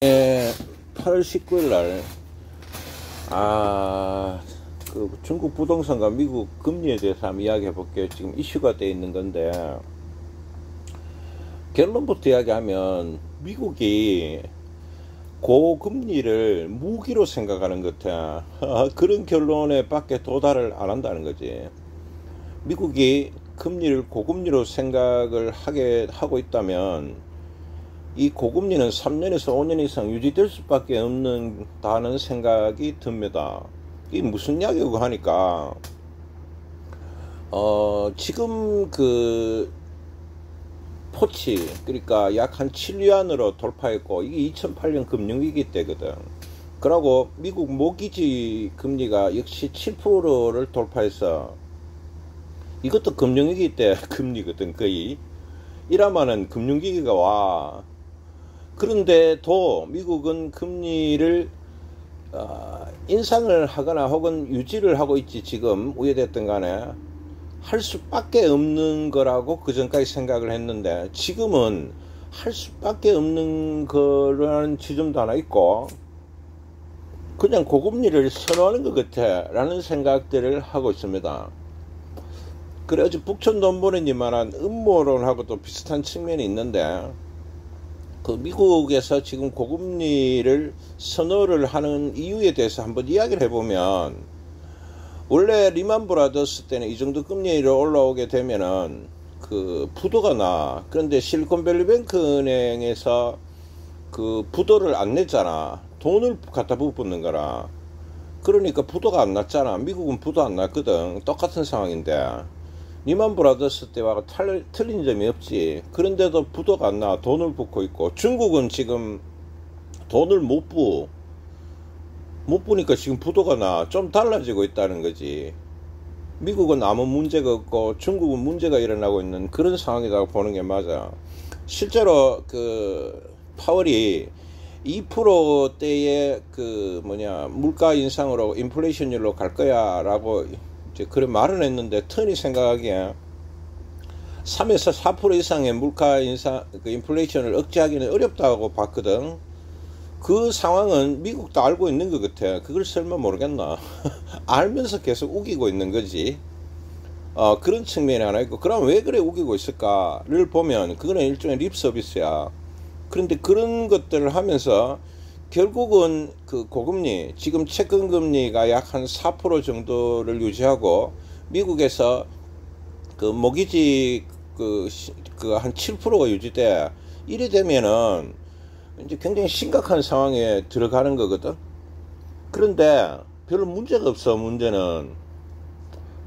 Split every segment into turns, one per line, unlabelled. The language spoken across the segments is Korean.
8월 19일 날, 중국 부동산과 미국 금리에 대해서 한번 이야기해 볼게요. 지금 이슈가 돼 있는 건데, 결론부터 이야기하면, 미국이 고금리를 무기로 생각하는 것 같아. 그런 결론에 밖에 도달을 안 한다는 거지. 미국이 고금리로 생각을 하고 있다면, 이 고금리는 3년에서 5년 이상 유지될 수밖에 없는다는 생각이 듭니다. 이게 무슨 이야기고 하니까, 지금 포치, 그러니까 약 한 7위안으로 돌파했고, 이게 2008년 금융위기 때거든. 그러고 미국 모기지 금리가 역시 7%를 돌파해서, 이것도 금융위기 때 금리거든, 거의. 이라마는 금융위기가 와. 그런데도 미국은 금리를 인상을 하거나 혹은 유지를 하고 있지, 지금 우회됐든 간에 할 수밖에 없는 거라고 그 전까지 생각을 했는데, 지금은 할 수밖에 없는 거라는 지점도 하나 있고, 그냥 고금리를 선호하는 것 같아 라는 생각들을 하고 있습니다. 그래, 어제 북촌 돈보내니 말한 음모론하고도 비슷한 측면이 있는데, 미국에서 지금 고금리를 선호를 하는 이유에 대해서 한번 이야기를 해보면, 원래 리만 브라더스 때는 이 정도 금리로 올라오게 되면은 부도가 나. 그런데 실리콘밸리뱅크 은행에서 부도를 안 냈잖아. 돈을 갖다 부붙는 거라. 그러니까 부도가 안 났잖아. 미국은 부도 안 났거든. 똑같은 상황인데. 리만 브라더스 때와 틀린 점이 없지. 그런데도 부도가 안 나. 돈을 붓고 있고, 중국은 지금 돈을 못 부니까 지금 부도가 나. 좀 달라지고 있다는 거지. 미국은 아무 문제가 없고 중국은 문제가 일어나고 있는 그런 상황이라고 보는 게 맞아. 실제로 파월이 2%대의 물가 인상으로 인플레이션율로 갈 거야 라고 그런 말은 했는데, 턴이 생각하기에 3에서 4% 이상의 물가 인상, 인플레이션을 억제하기는 어렵다고 봤거든. 그 상황은 미국도 알고 있는 것 같아. 그걸 설마 모르겠나? 알면서 계속 우기고 있는 거지. 그런 측면이 하나 있고, 그럼 왜 그래 우기고 있을까를 보면, 그거는 일종의 립 서비스야. 그런데 그런 것들을 하면서 결국은 고금리, 지금 채권금리가 약 한 4% 정도를 유지하고, 미국에서 모기지 한 7%가 유지돼. 이래 되면은 이제 굉장히 심각한 상황에 들어가는 거거든. 그런데 별로 문제가 없어. 문제는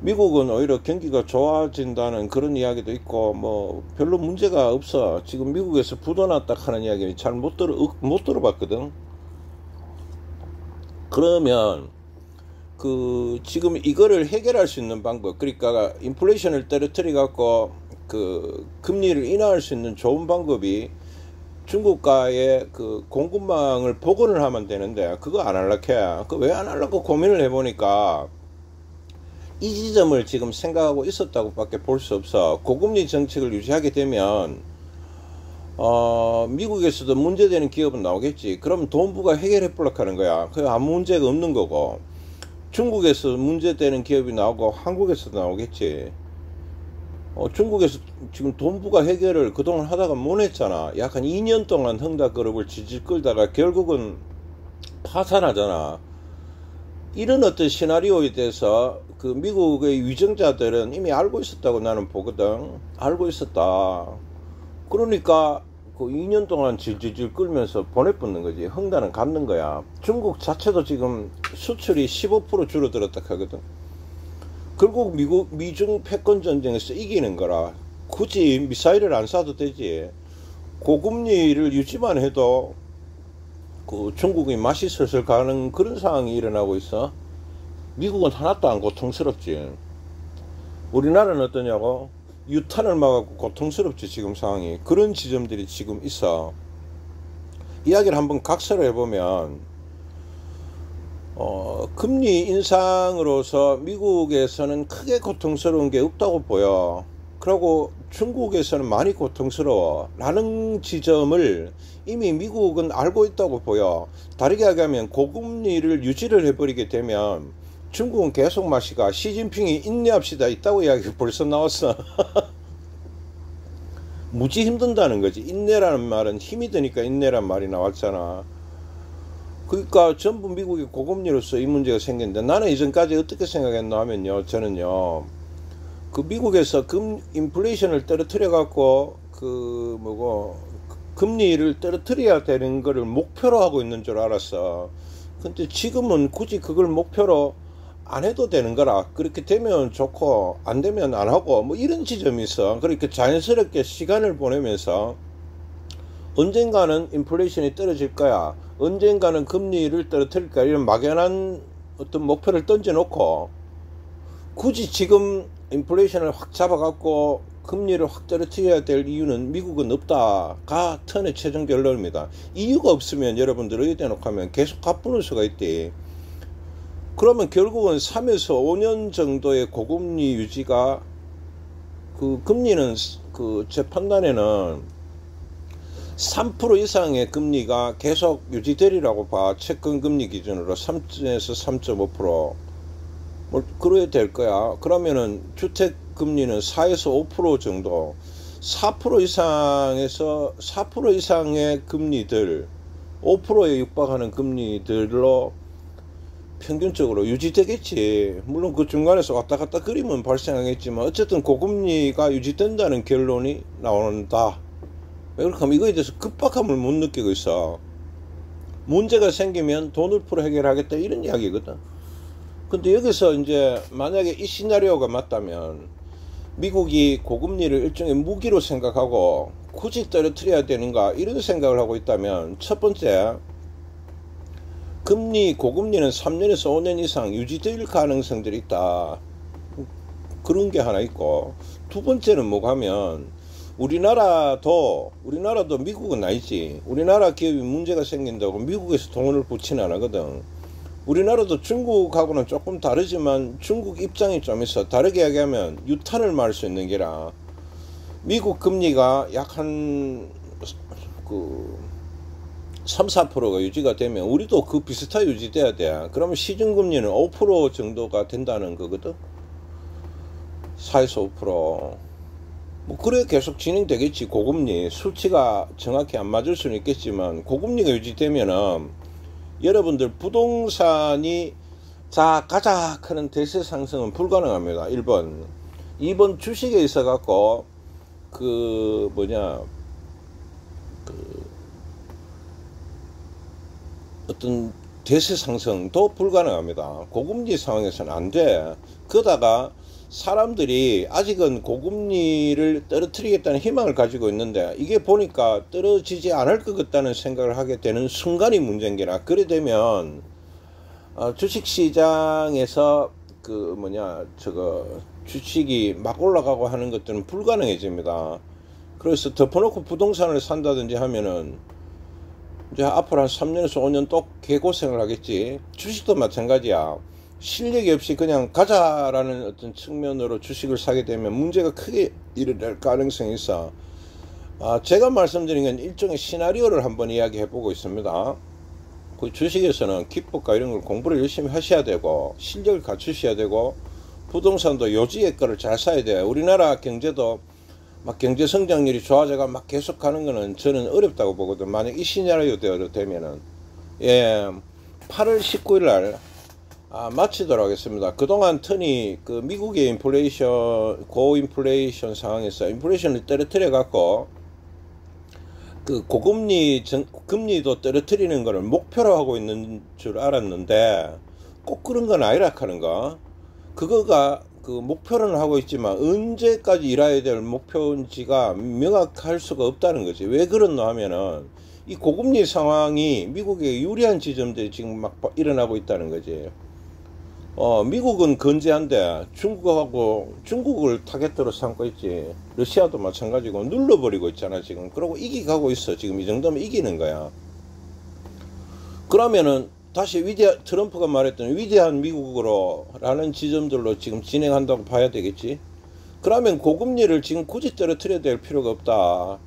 미국은 오히려 경기가 좋아진다는 그런 이야기도 있고, 별로 문제가 없어. 지금 미국에서 부도 났다 하는 이야기는 잘 못 들어봤거든. 그러면 지금 이거를 해결할 수 있는 방법, 그러니까 인플레이션을 떨어뜨려 갖고 금리를 인하할 수 있는 좋은 방법이 중국과의 공급망을 복원을 하면 되는데, 그거 안 할락해. 왜 안 할라고 고민을 해보니까 이 지점을 지금 생각하고 있었다고 밖에 볼 수 없어. 고금리 정책을 유지하게 되면 미국에서도 문제되는 기업은 나오겠지. 그럼 돈부가 해결해 볼락 하는 거야. 아무 문제가 없는 거고, 중국에서 문제되는 기업이 나오고 한국에서도 나오겠지. 중국에서 지금 돈부가 해결을 그동안 하다가 못 했잖아. 약 한 2년 동안 흥다그룹을 질질 끌다가 결국은 파산하잖아. 이런 어떤 시나리오에 대해서 미국의 위정자들은 이미 알고 있었다고 나는 보거든. 알고 있었다. 그러니까 2년 동안 질질질 끌면서 보내붙는 거지. 흥단은 갚는 거야. 중국 자체도 지금 수출이 15% 줄어들었다 하거든. 결국 미중 패권 전쟁에서 이기는 거라. 굳이 미사일을 안 쏴도 되지. 고금리를 유지만 해도 중국이 맛이 슬슬 가는 그런 상황이 일어나고 있어. 미국은 하나도 안 고통스럽지. 우리나라는 어떠냐고? 유탄을 막아고 고통스럽지, 지금 상황이. 그런 지점들이 지금 있어. 이야기를 한번 각서를 해보면, 금리 인상으로서 미국에서는 크게 고통스러운 게 없다고 보여. 그리고 중국에서는 많이 고통스러워 라는 지점을 이미 미국은 알고 있다고 보여. 다르게 얘기하면 고금리를 유지를 해버리게 되면 중국은 계속 마시가 시진핑이 인내합시다 있다고 이야기가 벌써 나왔어. 무지 힘든다는 거지. 인내라는 말은 힘이 드니까 인내란 말이 나왔잖아. 그러니까 전부 미국이 고금리로서 이 문제가 생겼는데, 나는 이전까지 어떻게 생각했나 하면요, 저는요, 그 미국에서 인플레이션을 떨어뜨려 갖고 금리를 떨어뜨려야 되는 거를 목표로 하고 있는 줄 알았어. 근데 지금은 굳이 그걸 목표로 안 해도 되는 거라. 그렇게 되면 좋고 안 되면 안 하고 뭐 이런 지점이 있어. 그렇게 자연스럽게 시간을 보내면서 언젠가는 인플레이션이 떨어질 거야, 언젠가는 금리를 떨어뜨릴 거야, 이런 막연한 어떤 목표를 던져놓고 굳이 지금 인플레이션을 확 잡아갖고 금리를 확 떨어뜨려야 될 이유는 미국은 없다가 턴의 최종 결론입니다. 이유가 없으면 여러분들 어디다 놓고 하면 계속 갚는 수가 있대. 그러면 결국은 3에서 5년 정도의 고금리 유지가, 그 금리는 제 판단에는 3% 이상의 금리가 계속 유지되리라고 봐. 채권 금리 기준으로 3에서 3.5%. 뭐 그래야 될 거야. 그러면은 주택 금리는 4에서 5% 정도, 4% 이상에서 4% 이상의 금리들, 5%에 육박하는 금리들로 평균적으로 유지되겠지. 물론 그 중간에서 왔다 갔다 그림은 발생하겠지만 어쨌든 고금리가 유지된다는 결론이 나온다. 왜 그렇게 하면 이거에 대해서 급박함을 못 느끼고 있어. 문제가 생기면 돈을 풀어 해결하겠다 이런 이야기거든. 근데 여기서 이제 만약에 이 시나리오가 맞다면 미국이 고금리를 일종의 무기로 생각하고 굳이 떨어뜨려야 되는가 이런 생각을 하고 있다면, 첫 번째, 고금리는 3년에서 5년 이상 유지될 가능성들이 있다. 그런 게 하나 있고, 두 번째는 뭐가 하면 우리나라도 미국은 아니지. 우리나라 기업이 문제가 생긴다고 미국에서 돈을 붙이는 안 하거든. 우리나라도 중국하고는 조금 다르지만 중국 입장이 좀 있어. 다르게 얘기하면 유탄을 맞을 수 있는 게라, 미국 금리가 약 한 3, 4%가 유지가 되면 우리도 그 비슷하게 유지돼야 돼. 그러면 시중금리는 5% 정도가 된다는 거거든. 4에서 5%. 뭐 그래 계속 진행되겠지. 고금리 수치가 정확히 안 맞을 수는 있겠지만 고금리가 유지되면은 여러분들 부동산이 자 가자 하는 대세 상승은 불가능합니다. 1번. 2번, 주식에 있어 갖고 어떤 대세 상승도 불가능합니다. 고금리 상황에서는 안 돼. 그러다가 사람들이 아직은 고금리를 떨어뜨리겠다는 희망을 가지고 있는데 이게 보니까 떨어지지 않을 것 같다는 생각을 하게 되는 순간이 문제인 게라. 그래 되면 주식시장에서 주식이 막 올라가고 하는 것들은 불가능해집니다. 그래서 덮어놓고 부동산을 산다든지 하면은 이제 앞으로 한 3년에서 5년 또 개고생을 하겠지. 주식도 마찬가지야. 실력이 없이 그냥 가자라는 어떤 측면으로 주식을 사게 되면 문제가 크게 일어날 가능성이 있어. 제가 말씀드린 건 일종의 시나리오를 한번 이야기해 보고 있습니다. 그 주식에서는 기법과 이런 걸 공부를 열심히 하셔야 되고 실력을 갖추셔야 되고 부동산도 요지의 거를 잘 사야 돼요. 우리나라 경제도 막 경제 성장률이 좋아져가 막 계속 가는 거는 저는 어렵다고 보거든. 만약 이 시나리오대로 되면은. 8월 19일 날 마치도록 하겠습니다. 그동안 턴이 미국의 고인플레이션 상황에서 인플레이션을 떨어뜨려 갖고 금리도 떨어뜨리는 것을 목표로 하고 있는 줄 알았는데 꼭 그런 건 아니라 하는 거. 그거가 목표는 하고 있지만 언제까지 일해야 될 목표인지가 명확할 수가 없다는 거지. 왜 그렇노 하면은 이 고금리 상황이 미국에 유리한 지점들이 지금 막 일어나고 있다는 거지. 미국은 건재한데 중국을 타겟으로 삼고 있지. 러시아도 마찬가지고 눌러버리고 있잖아 지금. 그러고 이기가고 있어. 지금 이 정도면 이기는 거야. 그러면은 다시 트럼프가 말했던 위대한 미국으로 라는 지점들로 지금 진행한다고 봐야 되겠지. 그러면 고금리를 지금 굳이 떨어뜨려야 될 필요가 없다.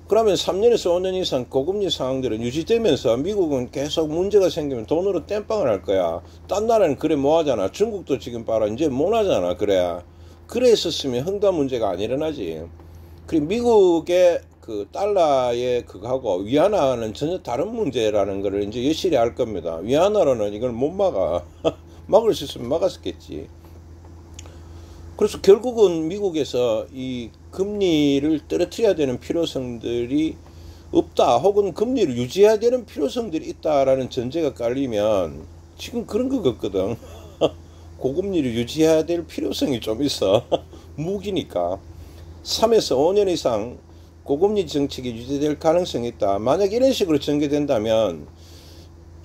그러면 3년에서 5년 이상 고금리 상황들은 유지되면서 미국은 계속 문제가 생기면 돈으로 땜빵을 할 거야. 딴 나라는 그래 뭐 하잖아. 중국도 지금 봐라 이제 못 하잖아. 그래 했었으면 흥다 문제가 안 일어나지. 그리고 미국의 그 달러의 그거하고 위안화는 전혀 다른 문제라는 거를 이제 여실히 알 겁니다. 위안화로는 이걸 못 막아. 막을 수 있으면 막았었겠지. 그래서 결국은 미국에서 이 금리를 떨어뜨려야 되는 필요성들이 없다, 혹은 금리를 유지해야 되는 필요성들이 있다라는 전제가 깔리면 지금 그런 것 같거든. 고금리를 유지해야 될 필요성이 좀 있어. 무기니까. 3에서 5년 이상 고금리 정책이 유지될 가능성이 있다. 만약 이런 식으로 전개된다면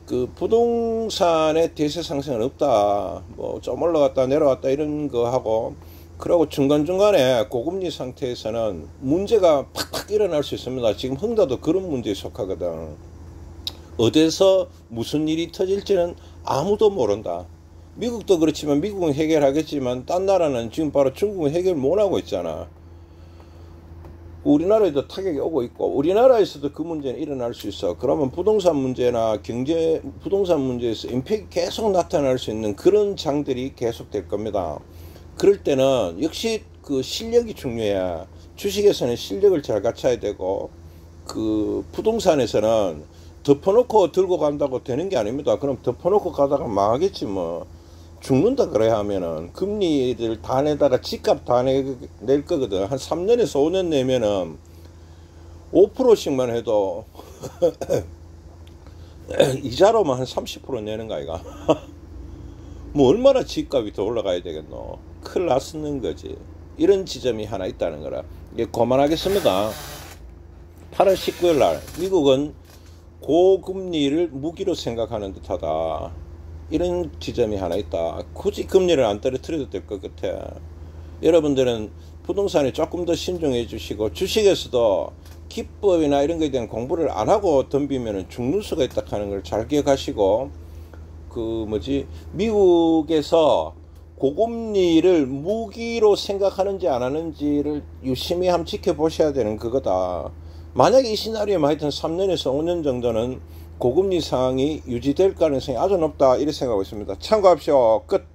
그 부동산의 대세 상승은 없다. 뭐 좀 올라갔다 내려왔다 이런 거 하고, 그러고 중간중간에 고금리 상태에서는 문제가 팍팍 일어날 수 있습니다. 지금 흥다도 그런 문제에 속하거든. 어디서 무슨 일이 터질지는 아무도 모른다. 미국도 그렇지만 미국은 해결하겠지만 딴 나라는 지금 바로 중국은 해결 못하고 있잖아. 우리나라에도 타격이 오고 있고 우리나라에서도 그 문제는 일어날 수 있어. 그러면 부동산 문제나 부동산 문제에서 임팩이 계속 나타날 수 있는 그런 장들이 계속될 겁니다. 그럴 때는 역시 그 실력이 중요해. 주식에서는 실력을 잘 갖춰야 되고, 그 부동산에서는 덮어놓고 들고 간다고 되는 게 아닙니다. 그럼 덮어놓고 가다가 망하겠지 뭐. 죽는다 그래야 하면은 금리를 다 내다가 집값 다 낼 거거든. 한 3년에서 5년 내면은 5%씩만 해도 이자로만 한 30% 내는 거 아이가. 뭐 얼마나 집값이 더 올라가야 되겠노. 큰일 났는 거지. 이런 지점이 하나 있다는 거라. 이게 그만하겠습니다. 8월 19일 날 미국은 고금리를 무기로 생각하는 듯하다. 이런 지점이 하나 있다. 굳이 금리를 안 떨어뜨려도 될 것 같아. 여러분들은 부동산에 조금 더 신중해 주시고, 주식에서도 기법이나 이런 거에 대한 공부를 안 하고 덤비면 죽는 수가 있다 하는 걸 잘 기억하시고, 미국에서 고금리를 무기로 생각하는지 안 하는지를 유심히 한번 지켜보셔야 되는 그거다. 만약에 이 시나리오만 하여튼 3년에서 5년 정도는 고금리 상황이 유지될 가능성이 아주 높다, 이렇게 생각하고 있습니다. 참고하십시오. 끝.